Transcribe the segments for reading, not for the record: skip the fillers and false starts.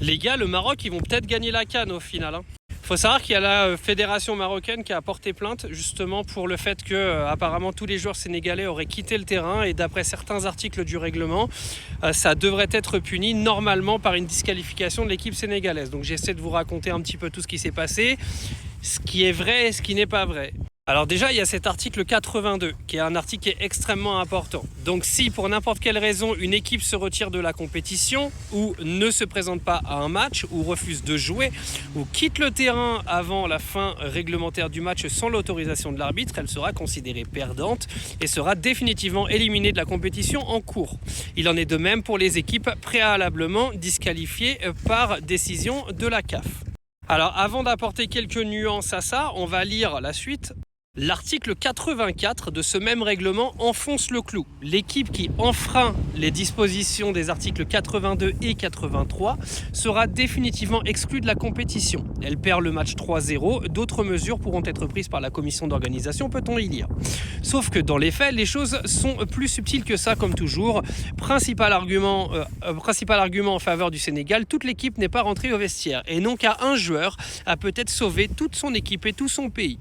Les gars, le Maroc, ils vont peut-être gagner la CAN au final. Faut savoir qu'il y a la fédération marocaine qui a porté plainte justement pour le fait que apparemment tous les joueurs sénégalais auraient quitté le terrain et d'après certains articles du règlement, ça devrait être puni normalement par une disqualification de l'équipe sénégalaise. Donc j'essaie de vous raconter un petit peu tout ce qui s'est passé, ce qui est vrai et ce qui n'est pas vrai. Alors déjà, il y a cet article 82, qui est un article qui est extrêmement important. Donc si pour n'importe quelle raison, une équipe se retire de la compétition, ou ne se présente pas à un match, ou refuse de jouer, ou quitte le terrain avant la fin réglementaire du match sans l'autorisation de l'arbitre, elle sera considérée perdante et sera définitivement éliminée de la compétition en cours. Il en est de même pour les équipes préalablement disqualifiées par décision de la CAF. Alors avant d'apporter quelques nuances à ça, on va lire la suite. L'article 84 de ce même règlement enfonce le clou. L'équipe qui enfreint les dispositions des articles 82 et 83 sera définitivement exclue de la compétition. Elle perd le match 3-0. D'autres mesures pourront être prises par la commission d'organisation, peut-on y lire. Sauf que dans les faits, les choses sont plus subtiles que ça, comme toujours. Principal argument en faveur du Sénégal, toute l'équipe n'est pas rentrée au vestiaire. Et non qu'à un joueur a peut-être sauvé toute son équipe et tout son pays.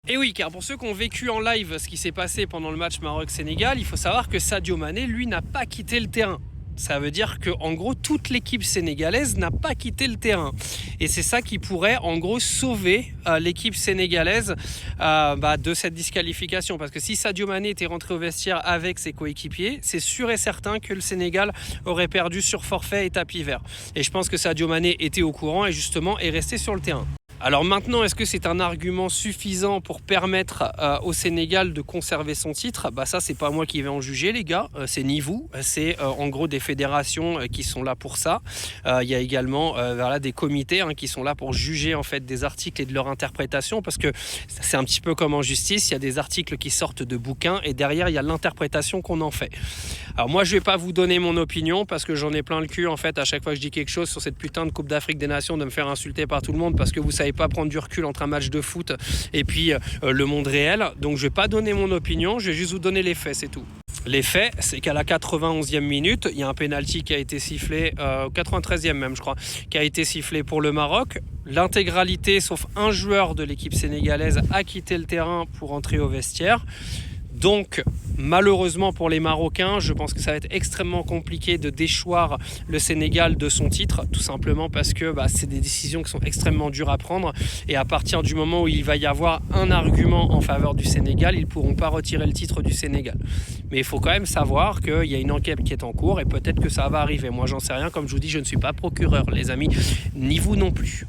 Et oui, car pour ceux qui ont vécu en live ce qui s'est passé pendant le match Maroc-Sénégal, il faut savoir que Sadio Mané, lui, n'a pas quitté le terrain. Ça veut dire que, en gros, toute l'équipe sénégalaise n'a pas quitté le terrain. Et c'est ça qui pourrait, en gros, sauver l'équipe sénégalaise de cette disqualification. Parce que si Sadio Mané était rentré au vestiaire avec ses coéquipiers, c'est sûr et certain que le Sénégal aurait perdu sur forfait et tapis vert. Et je pense que Sadio Mané était au courant et justement est resté sur le terrain. Alors maintenant, est-ce que c'est un argument suffisant pour permettre au Sénégal de conserver son titre ? Ça, c'est pas moi qui vais en juger, les gars. C'est ni vous. C'est en gros des fédérations qui sont là pour ça. Il y a également des comités qui sont là pour juger en fait des articles et de leur interprétation, parce que c'est un petit peu comme en justice. Il y a des articles qui sortent de bouquins et derrière, il y a l'interprétation qu'on en fait. Alors moi, je vais pas vous donner mon opinion parce que j'en ai plein le cul en fait à chaque fois que je dis quelque chose sur cette putain de Coupe d'Afrique des Nations, de me faire insulter par tout le monde parce que vous savez pas prendre du recul entre un match de foot et puis le monde réel. Donc je vais pas donner mon opinion, je vais juste vous donner les faits, c'est tout. Les faits, c'est qu'à la 91e minute, il y a un pénalty qui a été sifflé, 93e même je crois, qui a été sifflé pour le Maroc. L'intégralité, sauf un joueur de l'équipe sénégalaise, a quitté le terrain pour entrer au vestiaire. Donc, malheureusement pour les Marocains, je pense que ça va être extrêmement compliqué de déchoir le Sénégal de son titre, tout simplement parce que c'est des décisions qui sont extrêmement dures à prendre. Et à partir du moment où il va y avoir un argument en faveur du Sénégal, ils ne pourront pas retirer le titre du Sénégal. Mais il faut quand même savoir qu'il y a une enquête qui est en cours et peut-être que ça va arriver. Moi, j'en sais rien. Comme je vous dis, je ne suis pas procureur, les amis, ni vous non plus.